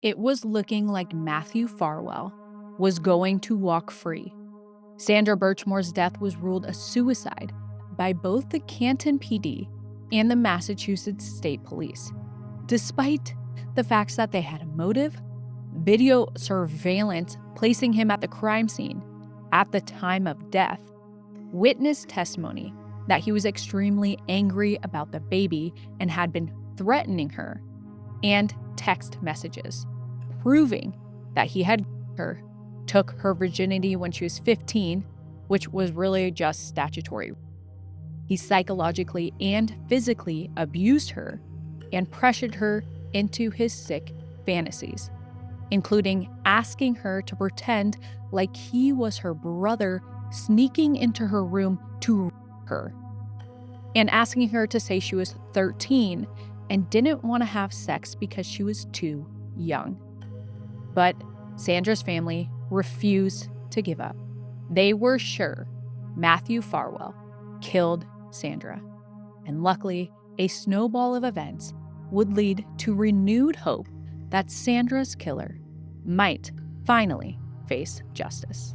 It was looking like Matthew Farwell was going to walk free. Sandra Birchmore's death was ruled a suicide by both the Canton PD and the Massachusetts State Police. Despite the facts that they had a motive, video surveillance placing him at the crime scene at the time of death, witness testimony that he was extremely angry about the baby and had been threatening her, and text messages proving that he had her, took her virginity when she was 15, which was really just statutory. He psychologically and physically abused her and pressured her into his sick fantasies, including asking her to pretend like he was her brother sneaking into her room to her, and asking her to say she was 13 and didn't want to have sex because she was too young. But Sandra's family refused to give up. They were sure Matthew Farwell killed Sandra, and luckily, a snowball of events would lead to renewed hope that Sandra's killer might finally face justice.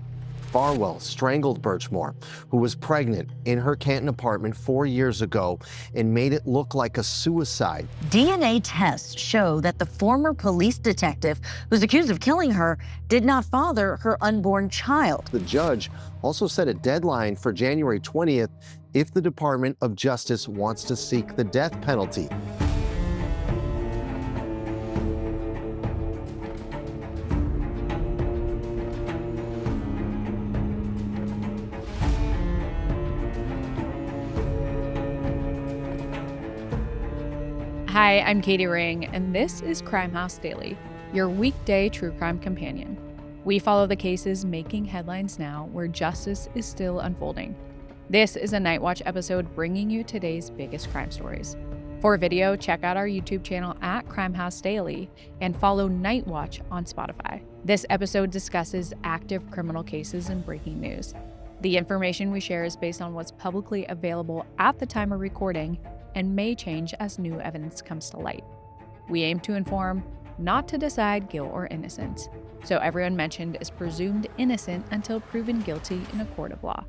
Farwell strangled Birchmore, who was pregnant, in her Canton apartment 4 years ago and made it look like a suicide. DNA tests show that the former police detective who's accused of killing her did not father her unborn child. The judge also set a deadline for January 20th if the Department of Justice wants to seek the death penalty. Hi, I'm Katie Ring, and this is Crime House Daily, your weekday true crime companion. We follow the cases making headlines now where justice is still unfolding. This is a Night Watch episode bringing you today's biggest crime stories. For video, check out our YouTube channel at Crime House Daily and follow Night Watch on Spotify. This episode discusses active criminal cases and breaking news. The information we share is based on what's publicly available at the time of recording and may change as new evidence comes to light. We aim to inform, not to decide guilt or innocence, so everyone mentioned is presumed innocent until proven guilty in a court of law.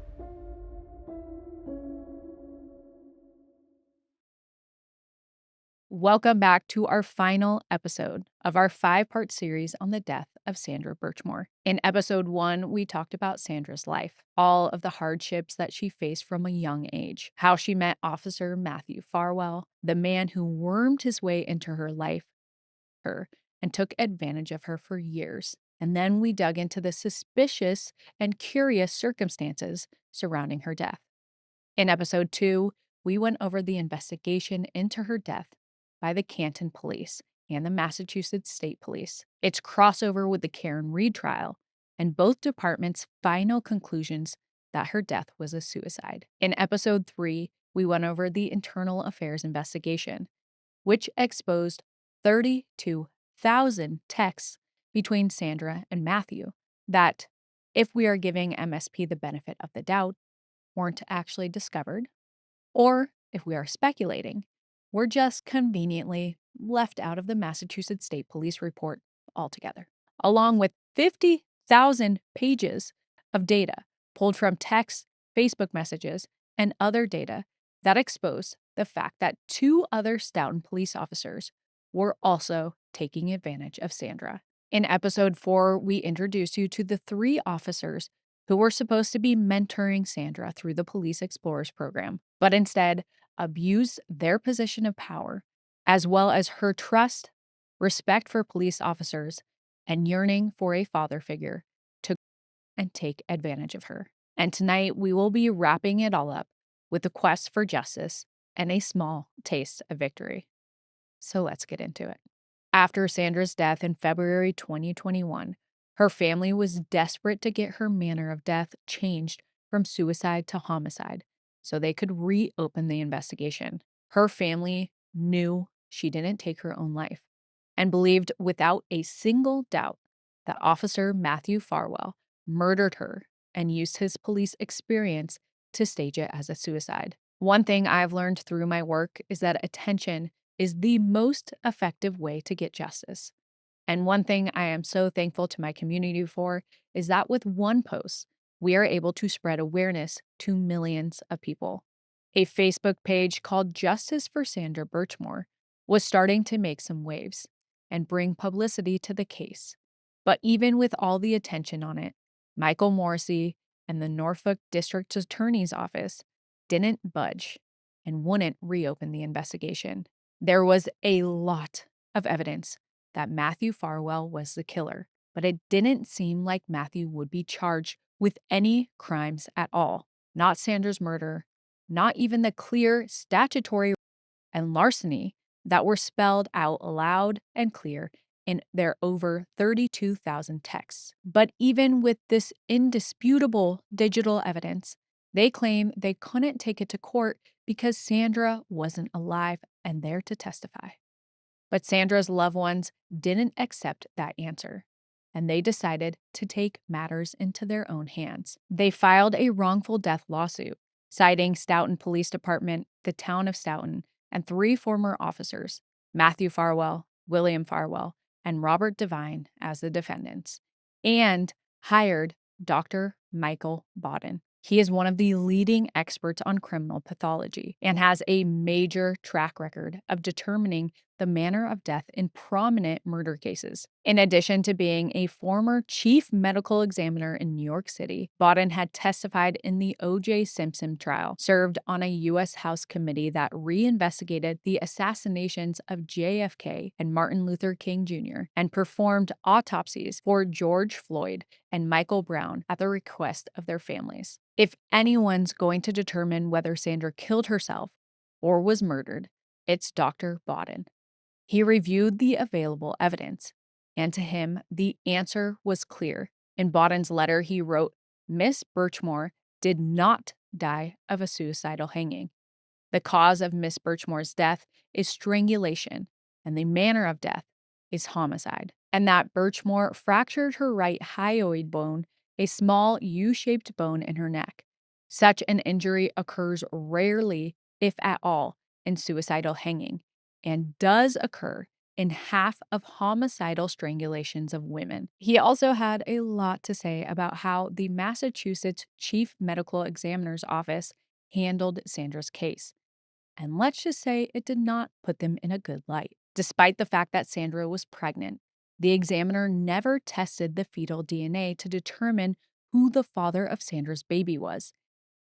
Welcome back to our final episode of our 5-part series on the death of Sandra Birchmore. In episode 1, we talked about Sandra's life, all of the hardships that she faced from a young age, how she met Officer Matthew Farwell, the man who wormed his way into her life, and took advantage of her for years. And then we dug into the suspicious and curious circumstances surrounding her death. In episode 2, we went over the investigation into her death by the Canton Police and the Massachusetts State Police, its crossover with the Karen Reed trial, and both departments' final conclusions that her death was a suicide. In episode 3, we went over the internal affairs investigation, which exposed 32,000 texts between Sandra and Matthew that, if we are giving MSP the benefit of the doubt, weren't actually discovered, or if we are speculating, were just conveniently left out of the Massachusetts State Police report altogether, along with 50,000 pages of data pulled from texts, Facebook messages, and other data that exposed the fact that 2 other Stoughton police officers were also taking advantage of Sandra. In episode 4, we introduced you to the 3 officers who were supposed to be mentoring Sandra through the Police Explorers program, but instead abused their position of power, as well as her trust, respect for police officers, and yearning for a father figure to and take advantage of her. And tonight, we will be wrapping it all up with the quest for justice and a small taste of victory. So let's get into it. After Sandra's death in February 2021, her family was desperate to get her manner of death changed from suicide to homicide so they could reopen the investigation. Her family knew she didn't take her own life and believed without a single doubt that Officer Matthew Farwell murdered her and used his police experience to stage it as a suicide. One thing I've learned through my work is that attention is the most effective way to get justice. And one thing I am so thankful to my community for is that with one post, we are able to spread awareness to millions of people. A Facebook page called Justice for Sandra Birchmore was starting to make some waves and bring publicity to the case. But even with all the attention on it, Michael Morrissey and the Norfolk District Attorney's Office didn't budge and wouldn't reopen the investigation. There was a lot of evidence that Matthew Farwell was the killer, but it didn't seem like Matthew would be charged with any crimes at all. Not Sandra's murder, not even the clear statutory and larceny that were spelled out loud and clear in their over 32,000 texts. But even with this indisputable digital evidence, they claim they couldn't take it to court because Sandra wasn't alive and there to testify. But Sandra's loved ones didn't accept that answer, and they decided to take matters into their own hands. They filed a wrongful death lawsuit, citing Stoughton Police Department, the town of Stoughton, and 3 former officers, Matthew Farwell, William Farwell, and Robert Devine, as the defendants, and hired Dr. Michael Baden. He is one of the leading experts on criminal pathology and has a major track record of determining the manner of death in prominent murder cases. In addition to being a former chief medical examiner in New York City, Baden had testified in the O.J. Simpson trial, served on a U.S. House committee that reinvestigated the assassinations of JFK and Martin Luther King Jr., and performed autopsies for George Floyd and Michael Brown at the request of their families. If anyone's going to determine whether Sandra killed herself or was murdered, it's Dr. Baden. He reviewed the available evidence, and to him, the answer was clear. In Baden's letter, he wrote, "Miss Birchmore did not die of a suicidal hanging. The cause of Miss Birchmore's death is strangulation, and the manner of death is homicide. And that Birchmore fractured her right hyoid bone, a small U-shaped bone in her neck. Such an injury occurs rarely, if at all, in suicidal hanging, and does occur in half of homicidal strangulations of women." He also had a lot to say about how the Massachusetts Chief Medical Examiner's Office handled Sandra's case. And let's just say it did not put them in a good light. Despite the fact that Sandra was pregnant, the examiner never tested the fetal DNA to determine who the father of Sandra's baby was.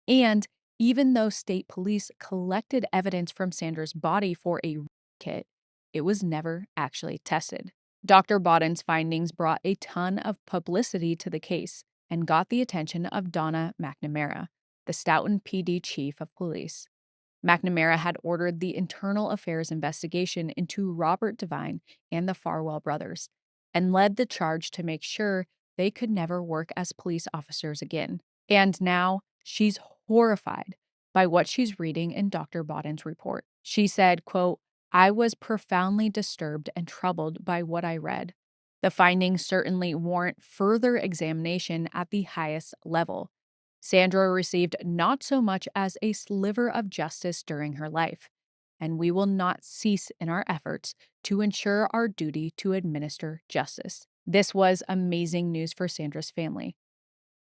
And even though state police collected evidence from Sandra's body for a kit, it was never actually tested. Dr. Baden's findings brought a ton of publicity to the case and got the attention of Donna McNamara, the Stoughton PD chief of police. McNamara had ordered the internal affairs investigation into Robert Devine and the Farwell brothers, and led the charge to make sure they could never work as police officers again. And now she's horrified by what she's reading in Dr. Baden's report. She said, quote, "I was profoundly disturbed and troubled by what I read. The findings certainly warrant further examination at the highest level. Sandra received not so much as a sliver of justice during her life, and we will not cease in our efforts to ensure our duty to administer justice." This was amazing news for Sandra's family.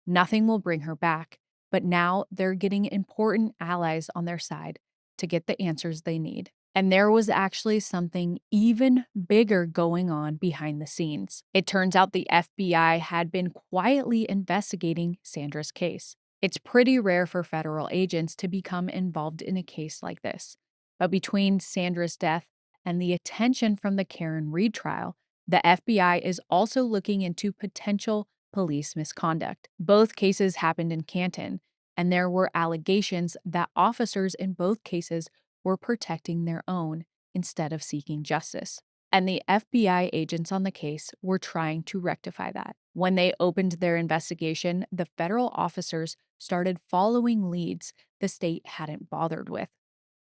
Nothing will bring her back, but now they're getting important allies on their side to get the answers they need. And there was actually something even bigger going on behind the scenes. It turns out the FBI had been quietly investigating Sandra's case. It's pretty rare for federal agents to become involved in a case like this. But between Sandra's death and the attention from the Karen Reed trial, the FBI is also looking into potential police misconduct. Both cases happened in Canton, and there were allegations that officers in both cases were protecting their own instead of seeking justice. And the FBI agents on the case were trying to rectify that. When they opened their investigation, the federal officers started following leads the state hadn't bothered with.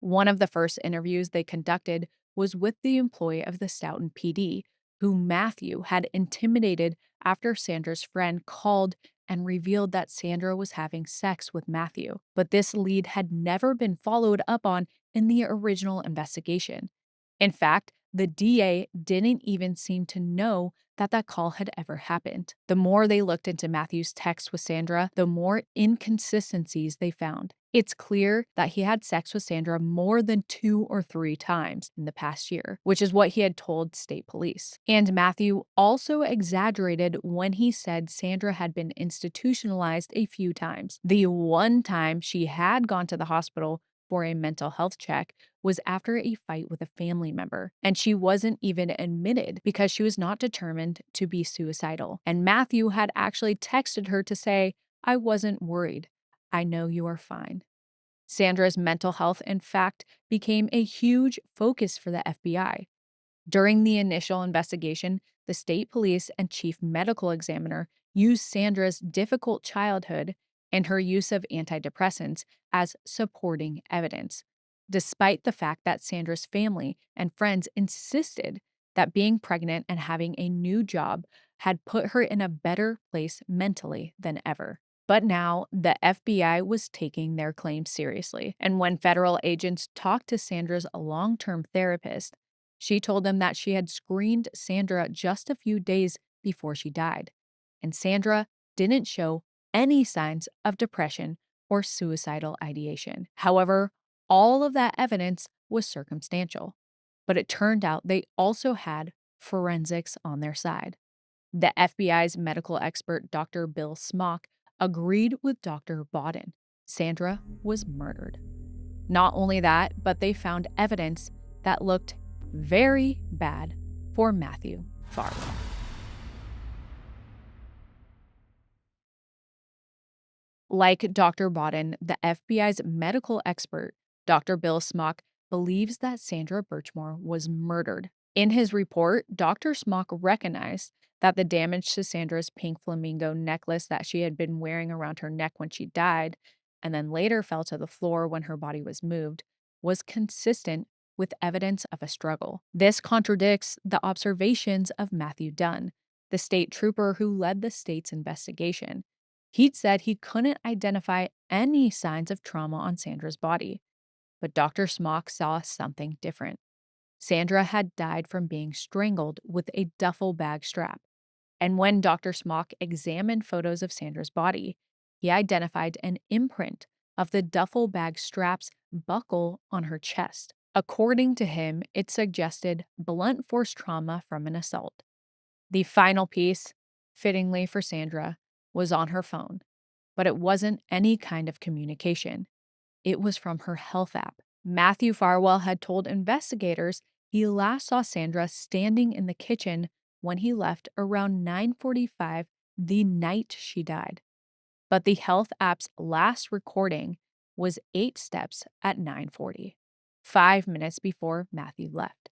One of the first interviews they conducted was with the employee of the Stoughton PD, who Matthew had intimidated after Sandra's friend called and revealed that Sandra was having sex with Matthew. But this lead had never been followed up on in the original investigation. In fact, the DA didn't even seem to know that that call had ever happened. The more they looked into Matthew's text with Sandra, the more inconsistencies they found. It's clear that he had sex with Sandra more than 2 or 3 times in the past year, which is what he had told state police. And Matthew also exaggerated when he said Sandra had been institutionalized a few times. The one time she had gone to the hospital for a mental health check was after a fight with a family member, and she wasn't even admitted because she was not determined to be suicidal. And Matthew had actually texted her to say, "I wasn't worried. I know you are fine." Sandra's mental health, in fact, became a huge focus for the FBI. During the initial investigation, the state police and chief medical examiner used Sandra's difficult childhood and her use of antidepressants as supporting evidence, despite the fact that Sandra's family and friends insisted that being pregnant and having a new job had put her in a better place mentally than ever. But now the FBI was taking their claims seriously, and when federal agents talked to Sandra's long term therapist, she told them that she had screened Sandra just a few days before she died, and Sandra didn't show any signs of depression or suicidal ideation. However, all of that evidence was circumstantial, but it turned out they also had forensics on their side. The FBI's medical expert, Dr. Bill Smock, agreed with Dr. Baden. Sandra was murdered. Not only that, but they found evidence that looked very bad for Matthew Farwell. Like Dr. Baden, the FBI's medical expert, Dr. Bill Smock, believes that Sandra Birchmore was murdered. In his report, Dr. Smock recognized that the damage to Sandra's pink flamingo necklace that she had been wearing around her neck when she died, and then later fell to the floor when her body was moved, was consistent with evidence of a struggle. This contradicts the observations of Matthew Dunn, the state trooper who led the state's investigation. He'd said he couldn't identify any signs of trauma on Sandra's body, but Dr. Smock saw something different. Sandra had died from being strangled with a duffel bag strap, and when Dr. Smock examined photos of Sandra's body, he identified an imprint of the duffel bag strap's buckle on her chest. According to him, it suggested blunt force trauma from an assault. The final piece, fittingly for Sandra, was on her phone, but it wasn't any kind of communication. It was from her health app. Matthew Farwell had told investigators he last saw Sandra standing in the kitchen when he left around 9:45 the night she died. But the health app's last recording was 8 steps at 9:40, 5 minutes before Matthew left.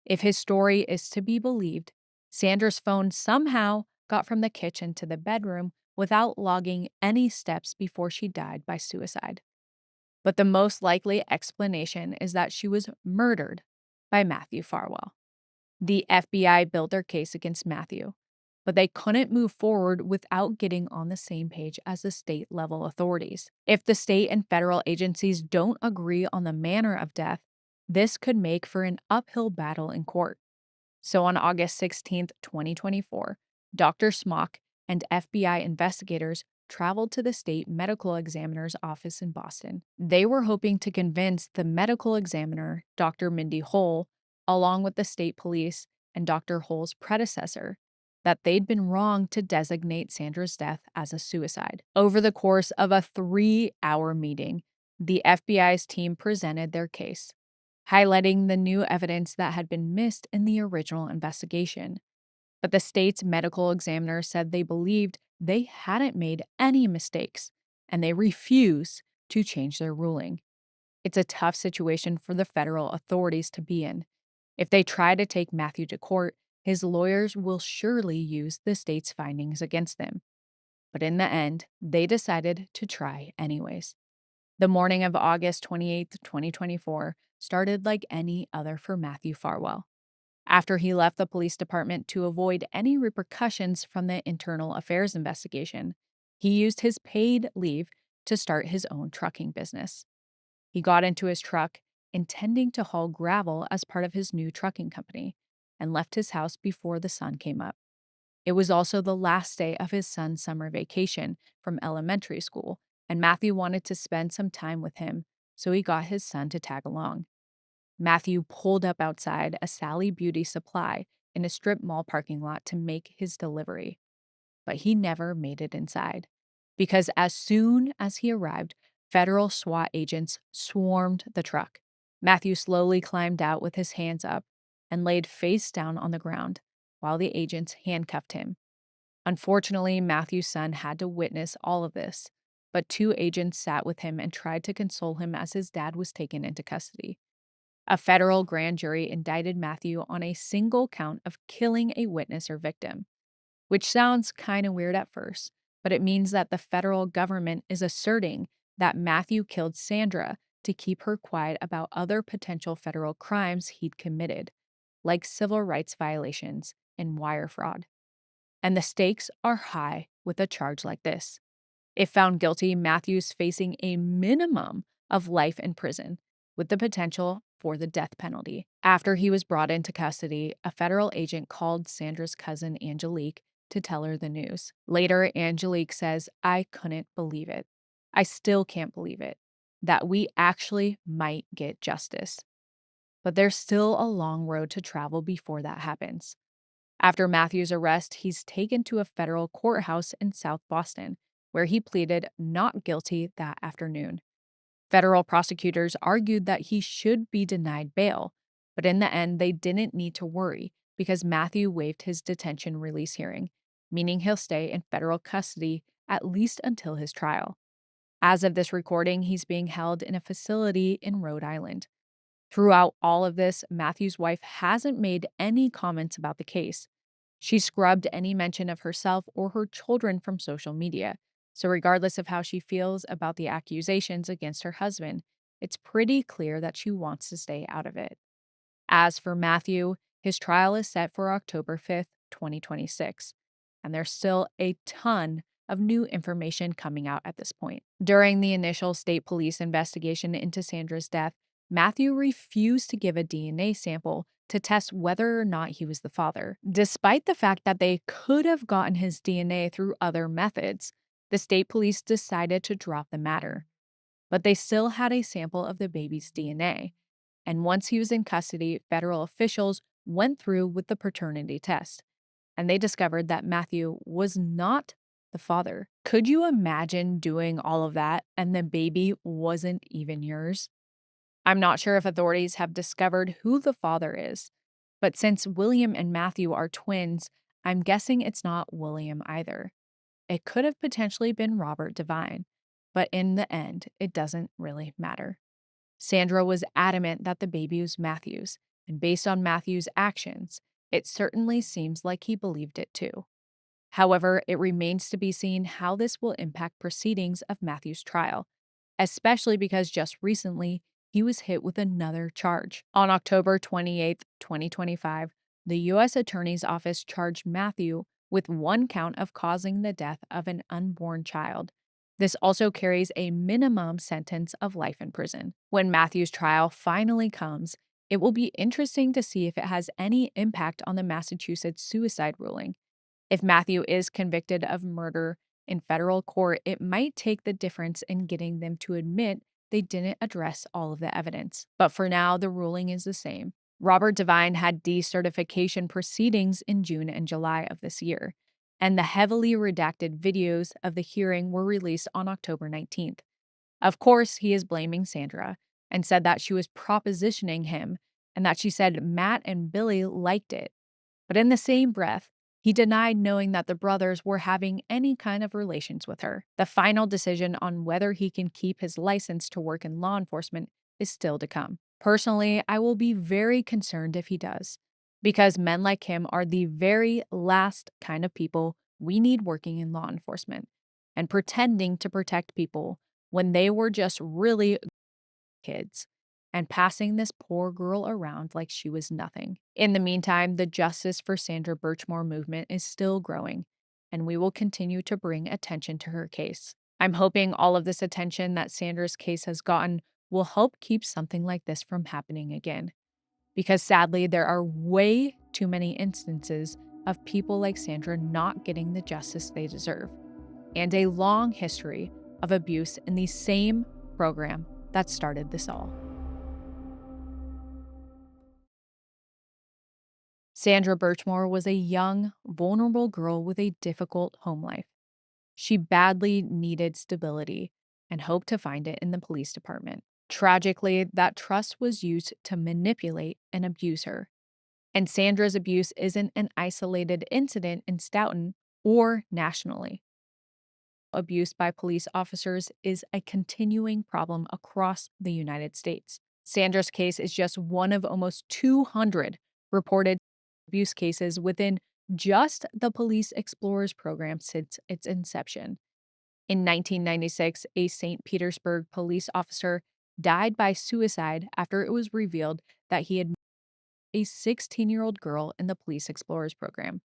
If his story is to be believed, Sandra's phone somehow got from the kitchen to the bedroom without logging any steps before she died by suicide. But the most likely explanation is that she was murdered by Matthew Farwell. The FBI built their case against Matthew, but they couldn't move forward without getting on the same page as the state level authorities. If the state and federal agencies don't agree on the manner of death, this could make for an uphill battle in court. So on August 16th, 2024, Dr. Smock and FBI investigators traveled to the state medical examiner's office in Boston. They were hoping to convince the medical examiner, Dr. Mindy Hull, along with the state police and Dr. Hull's predecessor, that they'd been wrong to designate Sandra's death as a suicide. Over the course of a 3-hour meeting, the FBI's team presented their case, highlighting the new evidence that had been missed in the original investigation. But the state's medical examiner said they believed they hadn't made any mistakes, and they refused to change their ruling. It's a tough situation for the federal authorities to be in. If they try to take Matthew to court, his lawyers will surely use the state's findings against them. But in the end, they decided to try anyways. The morning of August 28th, 2024, started like any other for Matthew Farwell. After he left the police department to avoid any repercussions from the internal affairs investigation, he used his paid leave to start his own trucking business. He got into his truck intending to haul gravel as part of his new trucking company, and left his house before the sun came up. It was also the last day of his son's summer vacation from elementary school, and Matthew wanted to spend some time with him, so he got his son to tag along. Matthew pulled up outside a Sally Beauty Supply in a strip mall parking lot to make his delivery, but he never made it inside. Because as soon as he arrived, federal SWAT agents swarmed the truck. Matthew slowly climbed out with his hands up and laid face down on the ground while the agents handcuffed him. Unfortunately, Matthew's son had to witness all of this, but two agents sat with him and tried to console him as his dad was taken into custody. A federal grand jury indicted Matthew on a single count of killing a witness or victim, which sounds kind of weird at first, but it means that the federal government is asserting that Matthew killed Sandra to keep her quiet about other potential federal crimes he'd committed, like civil rights violations and wire fraud. And the stakes are high with a charge like this. If found guilty, Matthew's facing a minimum of life in prison, with the potential for the death penalty. After he was brought into custody, a federal agent called Sandra's cousin Angelique to tell her the news. Later, Angelique says, "I couldn't believe it. I still can't believe it, that we actually might get justice. But there's still a long road to travel before that happens." After Matthew's arrest, he's taken to a federal courthouse in South Boston, where he pleaded not guilty that afternoon. Federal prosecutors argued that he should be denied bail, but in the end, they didn't need to worry because Matthew waived his detention release hearing, meaning he'll stay in federal custody at least until his trial. As of this recording, he's being held in a facility in Rhode Island. Throughout all of this, Matthew's wife hasn't made any comments about the case. She scrubbed any mention of herself or her children from social media. So, regardless of how she feels about the accusations against her husband, it's pretty clear that she wants to stay out of it. As for Matthew, his trial is set for October 5th, 2026, and there's still a ton of new information coming out at this point. During the initial state police investigation into Sandra's death, Matthew refused to give a DNA sample to test whether or not he was the father. Despite the fact that they could have gotten his DNA through other methods, the state police decided to drop the matter. But they still had a sample of the baby's DNA. And once he was in custody, federal officials went through with the paternity test, and they discovered that Matthew was not the father. Could you imagine doing all of that and the baby wasn't even yours? I'm not sure if authorities have discovered who the father is, but since William and Matthew are twins, I'm guessing it's not William either. It could have potentially been Robert Devine, but in the end, it doesn't really matter. Sandra was adamant that the baby was Matthew's, and based on Matthew's actions, it certainly seems like he believed it too. However, it remains to be seen how this will impact proceedings of Matthew's trial, especially because just recently he was hit with another charge. On October 28th, 2025, the U.S. Attorney's Office charged Matthew with one count of causing the death of an unborn child. This also carries a minimum sentence of life in prison. When Matthew's trial finally comes, it will be interesting to see if it has any impact on the Massachusetts suicide ruling. If Matthew is convicted of murder in federal court, it might take the difference in getting them to admit they didn't address all of the evidence. But for now, the ruling is the same. Robert Devine had decertification proceedings in June and July of this year, and the heavily redacted videos of the hearing were released on October 19th. Of course, he is blaming Sandra and said that she was propositioning him and that she said Matt and Billy liked it. But in the same breath, he denied knowing that the brothers were having any kind of relations with her. The final decision on whether he can keep his license to work in law enforcement is still to come. Personally, I will be very concerned if he does, because men like him are the very last kind of people we need working in law enforcement and pretending to protect people when they were just really kids and passing this poor girl around like she was nothing. In the meantime, the Justice for Sandra Birchmore movement is still growing, and we will continue to bring attention to her case. I'm hoping all of this attention that Sandra's case has gotten will help keep something like this from happening again. Because sadly, there are way too many instances of people like Sandra not getting the justice they deserve, and a long history of abuse in the same program that started this all. Sandra Birchmore was a young, vulnerable girl with a difficult home life. She badly needed stability and hoped to find it in the police department. Tragically, that trust was used to manipulate and abuse her. And Sandra's abuse isn't an isolated incident in Stoughton or nationally. Abuse by police officers is a continuing problem across the United States. Sandra's case is just one of almost 200 reported abuse cases within just the Police Explorers program since its inception. In 1996, a St. Petersburg police officer died by suicide after it was revealed that he had a 16-year-old girl in the Police Explorers program.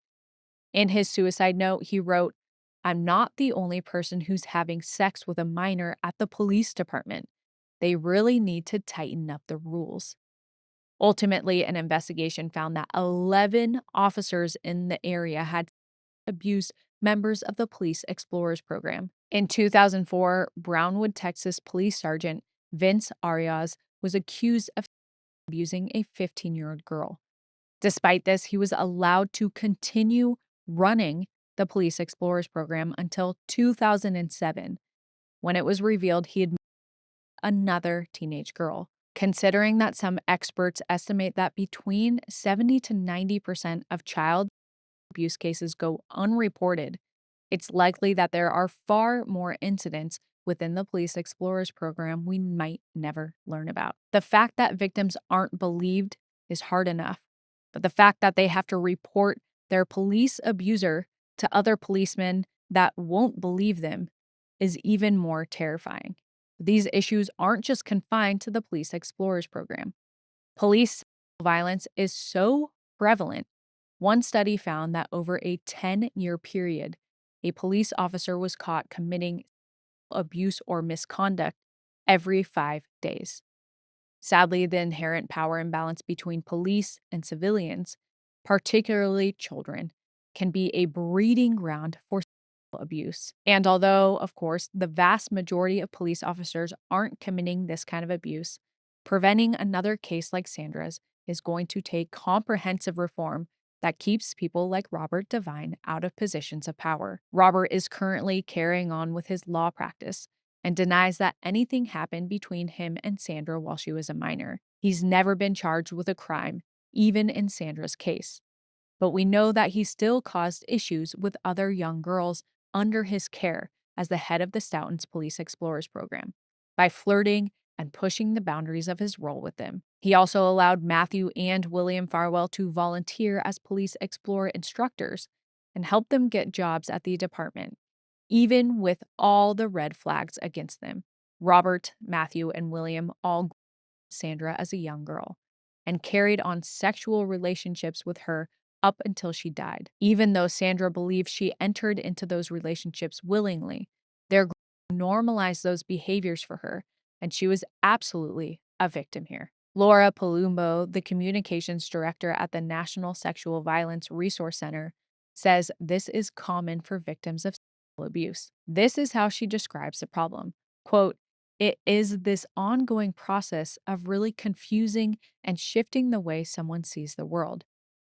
In his suicide note, he wrote, "I'm not the only person who's having sex with a minor at the police department. They really need to tighten up the rules." Ultimately, an investigation found that 11 officers in the area had abused members of the Police Explorers program. In 2004, Brownwood, Texas Police Sergeant Vince Arias was accused of abusing a 15-year-old girl. Despite this, he was allowed to continue running the Police Explorers program until 2007, when it was revealed he had another teenage girl. Considering that some experts estimate that between 70 to 90% of child abuse cases go unreported, it's likely that there are far more incidents within the Police Explorers program we might never learn about. The fact that victims aren't believed is hard enough, but the fact that they have to report their police abuser to other policemen that won't believe them is even more terrifying. These issues aren't just confined to the Police Explorers program. Police violence is so prevalent. One study found that over a 10-year period, a police officer was caught committing abuse or misconduct every 5 days. Sadly, the inherent power imbalance between police and civilians, particularly children, can be a breeding ground for abuse. And although, of course, the vast majority of police officers aren't committing this kind of abuse, preventing another case like Sandra's is going to take comprehensive reform that keeps people like Robert Devine out of positions of power. Robert is currently carrying on with his law practice and denies that anything happened between him and Sandra while she was a minor. He's never been charged with a crime, even in Sandra's case. But we know that he still caused issues with other young girls under his care as the head of the Stoughton's Police Explorers program by flirting and pushing the boundaries of his role with them. He also allowed Matthew and William Farwell to volunteer as police explorer instructors and help them get jobs at the department, even with all the red flags against them. Robert, Matthew, and William all Sandra as a young girl and carried on sexual relationships with her up until she died. Even though Sandra believed she entered into those relationships willingly, their group normalized those behaviors for her, and she was absolutely a victim here. Laura Palumbo, the communications director at the National Sexual Violence Resource Center, says this is common for victims of sexual abuse. This is how she describes the problem. Quote, "It is this ongoing process of really confusing and shifting the way someone sees the world.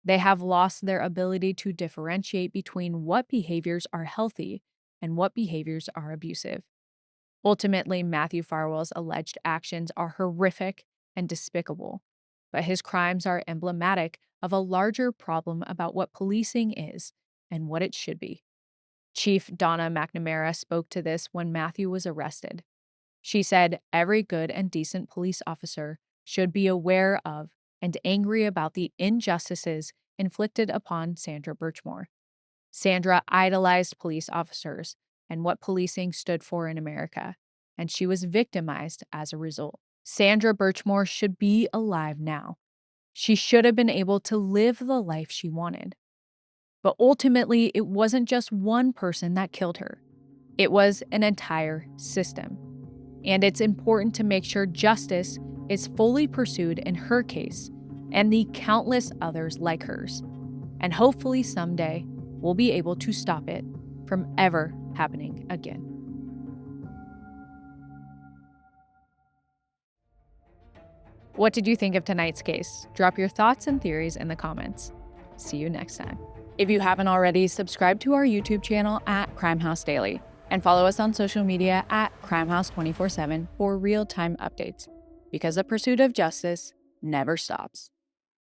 They have lost their ability to differentiate between what behaviors are healthy and what behaviors are abusive." Ultimately, Matthew Farwell's alleged actions are horrific and despicable, but his crimes are emblematic of a larger problem about what policing is and what it should be. Chief Donna McNamara spoke to this when Matthew was arrested. She said every good and decent police officer should be aware of and angry about the injustices inflicted upon Sandra Birchmore. Sandra idolized police officers and what policing stood for in America, and she was victimized as a result. Sandra Birchmore should be alive now. She should have been able to live the life she wanted. But ultimately, it wasn't just one person that killed her. It was an entire system. And it's important to make sure justice is fully pursued in her case and the countless others like hers. And hopefully someday we'll be able to stop it from ever happening again. What did you think of tonight's case? Drop your thoughts and theories in the comments. See you next time. If you haven't already, subscribe to our YouTube channel at Crime House Daily and follow us on social media at Crime House 24/7 for real-time updates, because the pursuit of justice never stops.